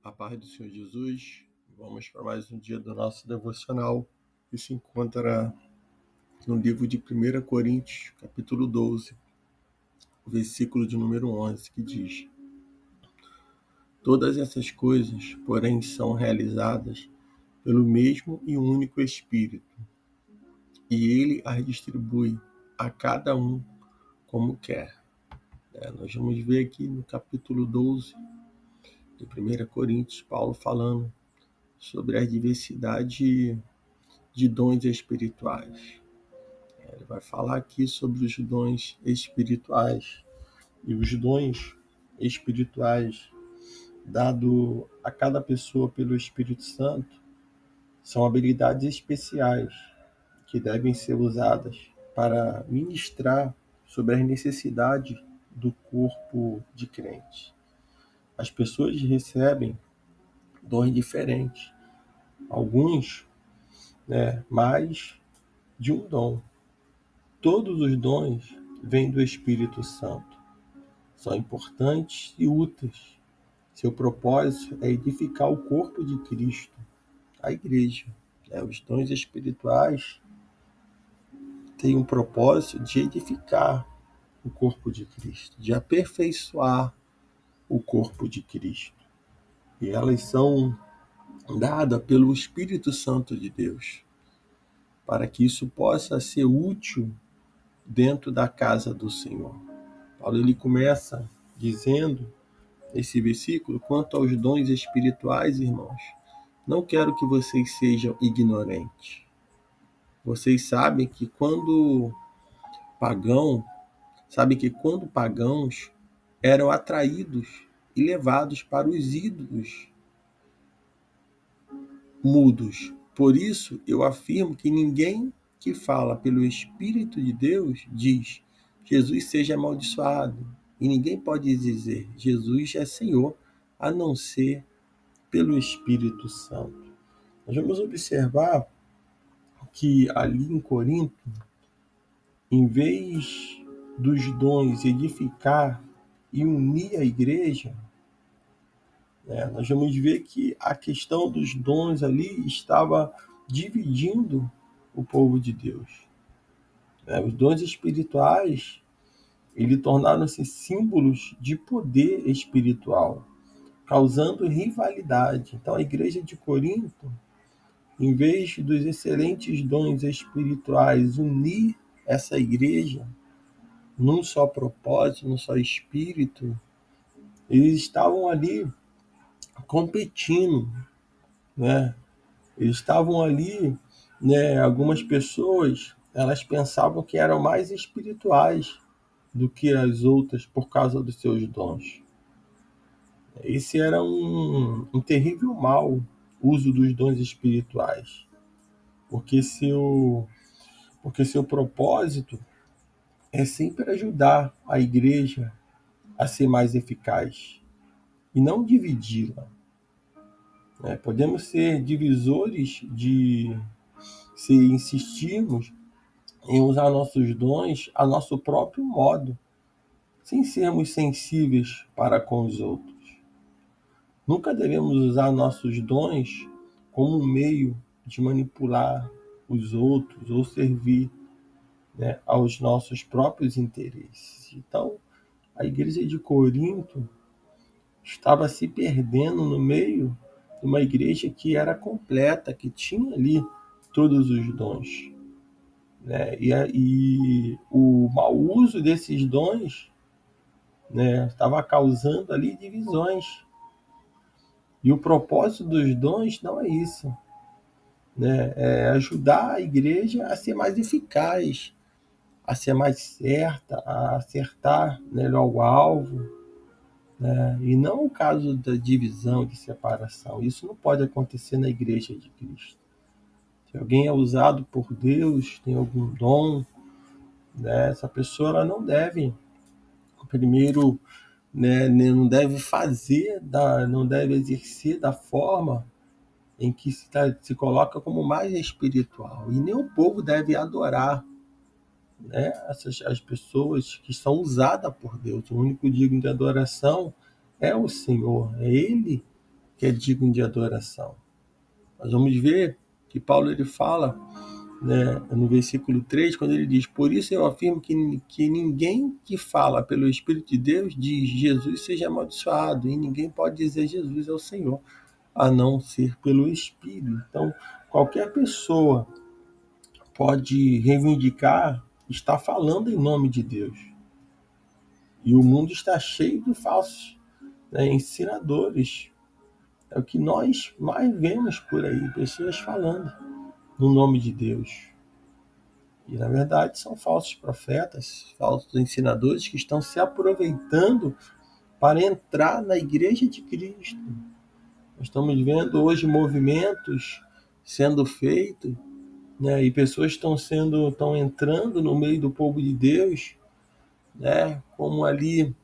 A paz do Senhor Jesus, vamos para mais um dia do nosso devocional, que se encontra no livro de 1 Coríntios, capítulo 12, versículo de número 11, que diz: Todas essas coisas, porém, são realizadas pelo mesmo e único Espírito, e ele as distribui a cada um como quer. Nós vamos ver aqui no capítulo 12 de 1 Coríntios, Paulo falando sobre a diversidade de dons espirituais. Ele vai falar aqui sobre os dons espirituais. E os dons espirituais dados a cada pessoa pelo Espírito Santo são habilidades especiais que devem ser usadas para ministrar sobre as necessidades do corpo de crente. As pessoas recebem dons diferentes. Alguns, mais de um dom. Todos os dons vêm do Espírito Santo. São importantes e úteis. Seu propósito é edificar o corpo de Cristo, a igreja. Os dons espirituais têm um propósito de edificar o corpo de Cristo, de aperfeiçoar o corpo de Cristo. E elas são dadas pelo Espírito Santo de Deus, para que isso possa ser útil dentro da casa do Senhor. Paulo ele começa dizendo, esse versículo, quanto aos dons espirituais, irmãos, não quero que vocês sejam ignorantes. Vocês sabem que quando pagãos eram atraídos e levados para os ídolos mudos. Por isso, eu afirmo que ninguém que fala pelo Espírito de Deus diz: Jesus seja amaldiçoado. E ninguém pode dizer: Jesus é Senhor, a não ser pelo Espírito Santo. Nós vamos observar que ali em Corinto, em vez dos dons edificar e unir a igreja, nós vamos ver que a questão dos dons ali estava dividindo o povo de Deus. Os dons espirituais, eles tornaram-se símbolos de poder espiritual, causando rivalidade. Então a igreja de Corinto, em vez dos excelentes dons espirituais unir essa igreja num só propósito, num só espírito, eles estavam ali competindo, Eles estavam ali, algumas pessoas, elas pensavam que eram mais espirituais do que as outras por causa dos seus dons. Esse era um terrível mal uso dos dons espirituais, porque seu propósito é sempre ajudar a igreja a ser mais eficaz e não dividi-la. Podemos ser divisores se insistirmos em usar nossos dons a nosso próprio modo, sem sermos sensíveis para com os outros. Nunca devemos usar nossos dons como um meio de manipular os outros ou servir aos nossos próprios interesses. Então, a igreja de Corinto estava se perdendo no meio de uma igreja que era completa, que tinha ali todos os dons. E o mau uso desses dons estava causando ali divisões. E o propósito dos dons não é isso. É ajudar a igreja a ser mais eficaz, a ser mais certa, a acertar melhor o alvo. E não o caso da divisão, de separação. Isso não pode acontecer na igreja de Cristo. Se alguém é usado por Deus, tem algum dom, essa pessoa ela não deve, primeiro, não deve não deve exercer da forma em que se coloca como mais espiritual. E nem o povo deve adorar as pessoas que são usadas por Deus. O único digno de adoração é o Senhor. É Ele que é digno de adoração. Nós vamos ver que Paulo ele fala, né, no versículo 3, quando ele diz: por isso eu afirmo que ninguém que fala pelo Espírito de Deus diz Jesus seja amaldiçoado, e ninguém pode dizer Jesus é o Senhor, a não ser pelo Espírito. Então, qualquer pessoa pode reivindicar estar falando em nome de Deus. E o mundo está cheio de falsos, né, ensinadores. É o que nós mais vemos por aí, pessoas falando no nome de Deus. E, na verdade, são falsos profetas, falsos ensinadores que estão se aproveitando para entrar na igreja de Cristo. Nós estamos vendo hoje movimentos sendo feitos, né, e pessoas estão entrando no meio do povo de Deus, né, como ali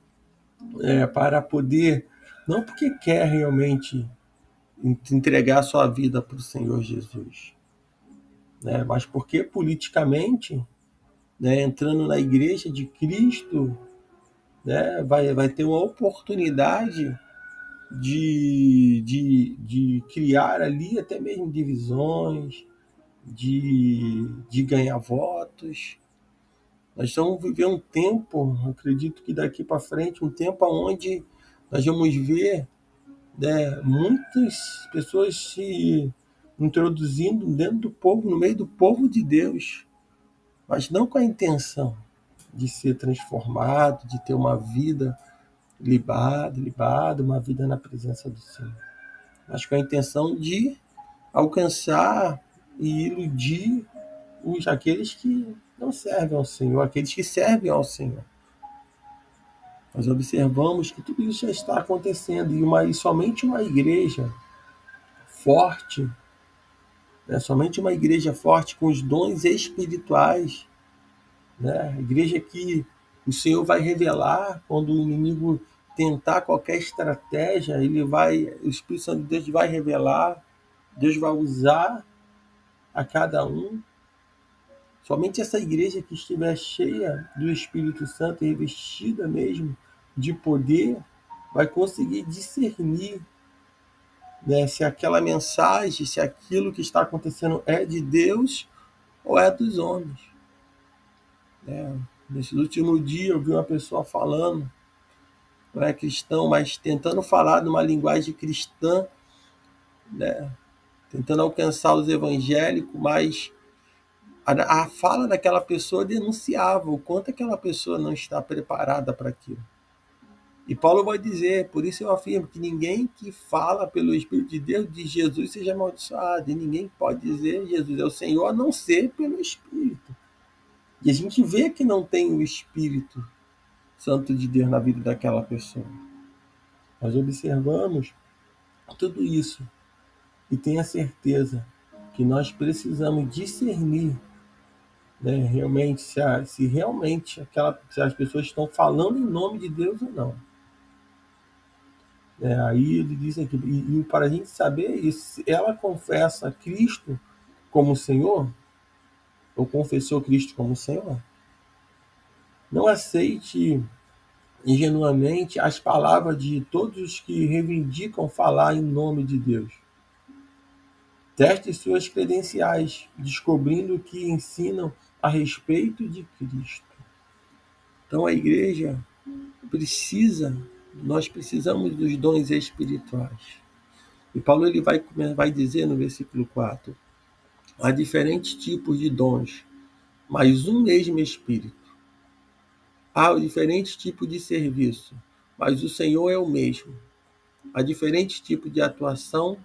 para poder, não porque quer realmente entregar sua vida para o Senhor Jesus, né, mas porque politicamente, né, entrando na igreja de Cristo, né, vai ter uma oportunidade de criar ali até mesmo divisões, de ganhar votos. Nós vamos viver um tempo, acredito que daqui para frente, um tempo onde nós vamos ver, né, muitas pessoas se introduzindo dentro do povo, no meio do povo de Deus, mas não com a intenção de ser transformado, de ter uma vida libada, uma vida na presença do Senhor, mas com a intenção de alcançar e iludir aqueles que não servem ao Senhor, aqueles que servem ao Senhor. Nós observamos que tudo isso já está acontecendo e somente uma igreja forte, né, somente uma igreja forte com os dons espirituais, né, igreja que o Senhor vai revelar quando o inimigo tentar qualquer estratégia, o Espírito Santo de Deus vai revelar, Deus vai usar a cada um. Somente essa igreja que estiver cheia do Espírito Santo, revestida mesmo de poder, vai conseguir discernir, né, se aquela mensagem, se aquilo que está acontecendo é de Deus ou é dos homens. Nesse último dia eu vi uma pessoa falando, não é cristão, mas tentando falar numa linguagem cristã, né, tentando alcançar os evangélicos, mas a fala daquela pessoa denunciava o quanto aquela pessoa não está preparada para aquilo. E Paulo vai dizer: por isso eu afirmo que ninguém que fala pelo Espírito de Deus diz Jesus seja amaldiçoado, e ninguém pode dizer Jesus é o Senhor a não ser pelo Espírito. E a gente vê que não tem o Espírito Santo de Deus na vida daquela pessoa. Nós observamos tudo isso e tenha certeza que nós precisamos discernir, né, realmente se realmente se as pessoas estão falando em nome de Deus ou não. Aí ele diz aqui, e para a gente saber isso, se ela confessa Cristo como Senhor, ou confessou Cristo como Senhor, não aceite ingenuamente as palavras de todos os que reivindicam falar em nome de Deus. Teste suas credenciais, descobrindo o que ensinam a respeito de Cristo. Então a igreja nós precisamos dos dons espirituais. E Paulo ele vai dizer no versículo 4: há diferentes tipos de dons, mas um mesmo Espírito. Há diferentes tipos de serviço, mas o Senhor é o mesmo. Há diferentes tipos de atuação,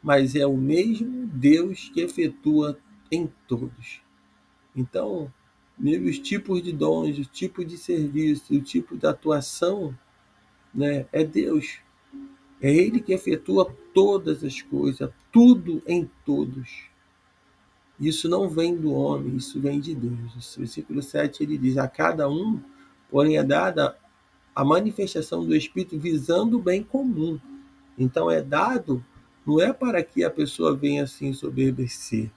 mas é o mesmo Deus que efetua em todos. Então, os tipos de dons, o tipo de serviço, o tipo de atuação, né, é Deus. É Ele que efetua todas as coisas, tudo em todos. Isso não vem do homem, isso vem de Deus. O versículo 7 ele diz: a cada um, porém, é dada a manifestação do Espírito visando o bem comum. Então é dado, não é para que a pessoa venha assim soberbecer,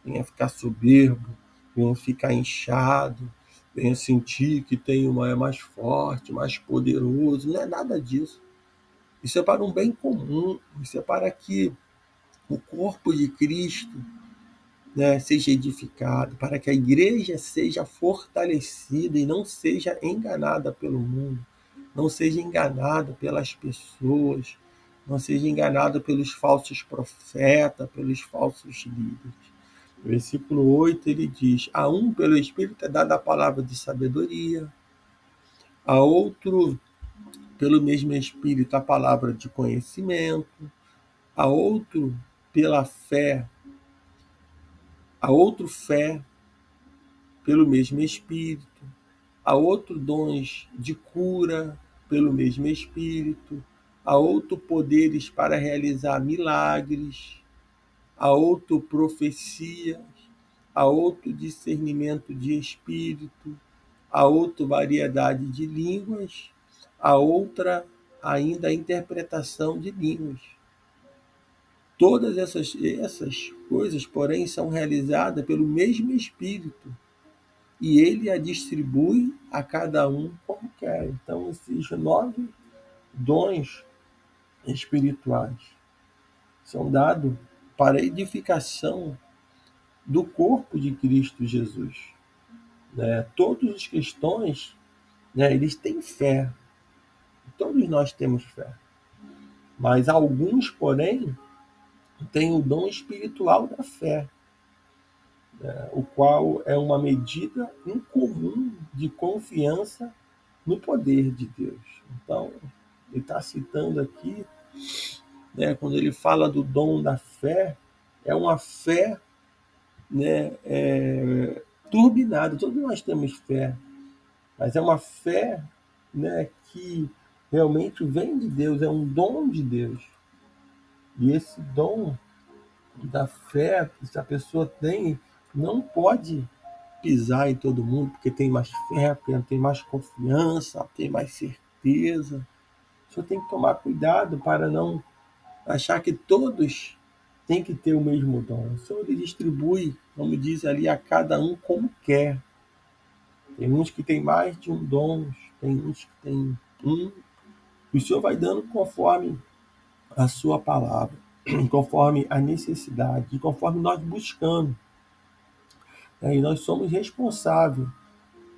venha ficar soberbo, venha ficar inchado, venha sentir que é mais forte, mais poderoso. Não é nada disso. Isso é para um bem comum, isso é para que o corpo de Cristo, né, seja edificado, para que a igreja seja fortalecida e não seja enganada pelo mundo, não seja enganada pelas pessoas, não seja enganada pelos falsos profetas, pelos falsos líderes. No versículo 8 ele diz: a um pelo Espírito é dada a palavra de sabedoria, a outro pelo mesmo Espírito a palavra de conhecimento, a outro pela fé, a outro fé pelo mesmo Espírito, a outro dons de cura pelo mesmo Espírito, a outro poderes para realizar milagres, a outro profecias, a outro discernimento de espírito, a outra variedade de línguas, a outra ainda a interpretação de línguas. Todas essas coisas, porém, são realizadas pelo mesmo Espírito, e ele a distribui a cada um como quer. Então, esses 9 dons espirituais são dados para a edificação do corpo de Cristo Jesus. Né? Todos os cristãos, né, eles têm fé. Todos nós temos fé. Mas alguns, porém, têm o dom espiritual da fé, né, o qual é uma medida incomum de confiança no poder de Deus. Então, ele está citando aqui, né, quando ele fala do dom da fé, é uma fé, né, turbinada. Todos nós temos fé, mas é uma fé, né, que realmente vem de Deus, é um dom de Deus. E esse dom da fé que a pessoa tem não pode pisar em todo mundo, porque tem mais fé, porque tem mais confiança, tem mais certeza. Só tem que tomar cuidado para não achar que todos têm que ter o mesmo dom. O Senhor ele distribui, como diz ali, a cada um como quer. Tem uns que têm mais de um dom, tem uns que têm um. O Senhor vai dando conforme a sua palavra, conforme a necessidade, conforme nós buscamos. E nós somos responsáveis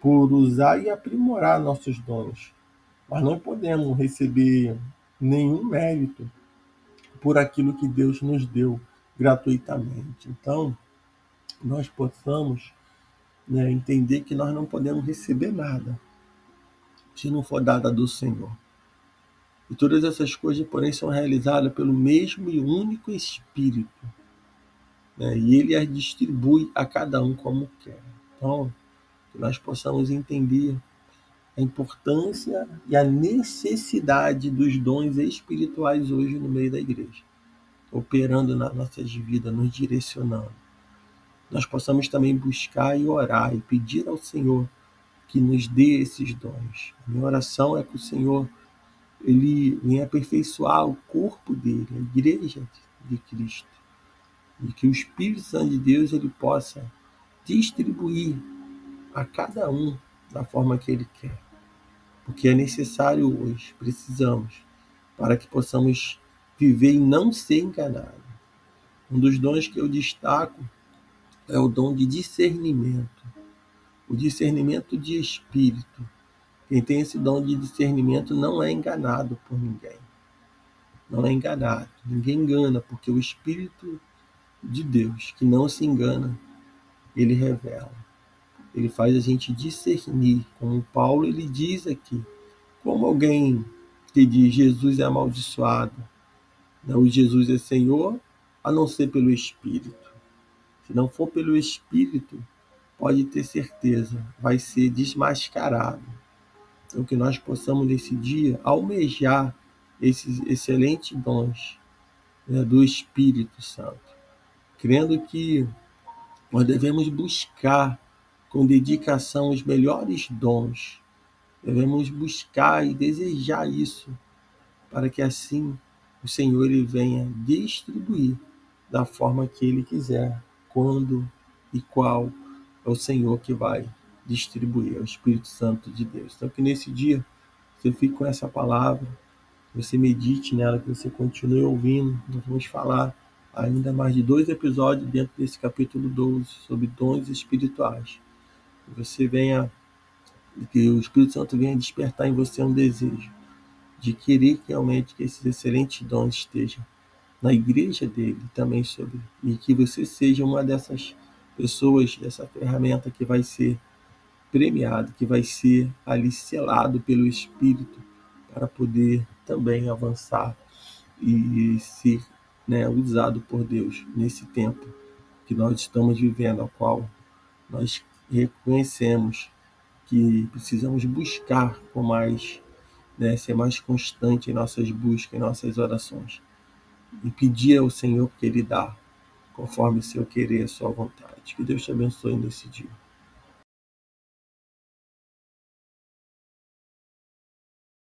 por usar e aprimorar nossos dons. Mas não podemos receber nenhum mérito por aquilo que Deus nos deu gratuitamente. Então, nós possamos, né, entender que nós não podemos receber nada se não for dada do Senhor. E todas essas coisas, porém, são realizadas pelo mesmo e único Espírito, né? E ele as distribui a cada um como quer. Então, que nós possamos entender a importância e a necessidade dos dons espirituais hoje no meio da igreja, operando nas nossas vidas, nos direcionando. Nós possamos também buscar e orar e pedir ao Senhor que nos dê esses dons. A minha oração é que o Senhor ele venha aperfeiçoar o corpo dele, a igreja de Cristo, e que o Espírito Santo de Deus ele possa distribuir a cada um da forma que ele quer. Porque é necessário hoje, precisamos, para que possamos viver e não ser enganados. Um dos dons que eu destaco é o dom de discernimento, o discernimento de espírito. Quem tem esse dom de discernimento não é enganado por ninguém. Não é enganado. Ninguém engana, porque o Espírito de Deus, que não se engana, ele revela. Ele faz a gente discernir. Como Paulo ele diz aqui, como alguém que diz Jesus é amaldiçoado, o Jesus é Senhor, a não ser pelo Espírito. Se não for pelo Espírito, pode ter certeza, vai ser desmascarado. Então, que nós possamos, nesse dia, almejar esses excelentes dons, né, do Espírito Santo, crendo que nós devemos buscar com dedicação os melhores dons, devemos buscar e desejar isso, para que assim o Senhor ele venha distribuir da forma que ele quiser, quando e qual é o Senhor que vai distribuir, é o Espírito Santo de Deus. Então que nesse dia você fique com essa palavra, você medite nela, que você continue ouvindo. Nós vamos falar ainda mais de 2 episódios dentro desse capítulo 12 sobre dons espirituais. Que o Espírito Santo venha despertar em você um desejo de querer realmente que esses excelentes dons estejam na igreja dele também sobre, e que você seja uma dessas pessoas, dessa ferramenta que vai ser premiado, que vai ser ali selado pelo Espírito para poder também avançar e ser, né, usado por Deus nesse tempo que nós estamos vivendo, ao qual nós reconhecemos que precisamos buscar com mais, né, ser mais constante em nossas buscas, em nossas orações, e pedir ao Senhor que Ele dá, conforme o seu querer e a sua vontade. Que Deus te abençoe nesse dia.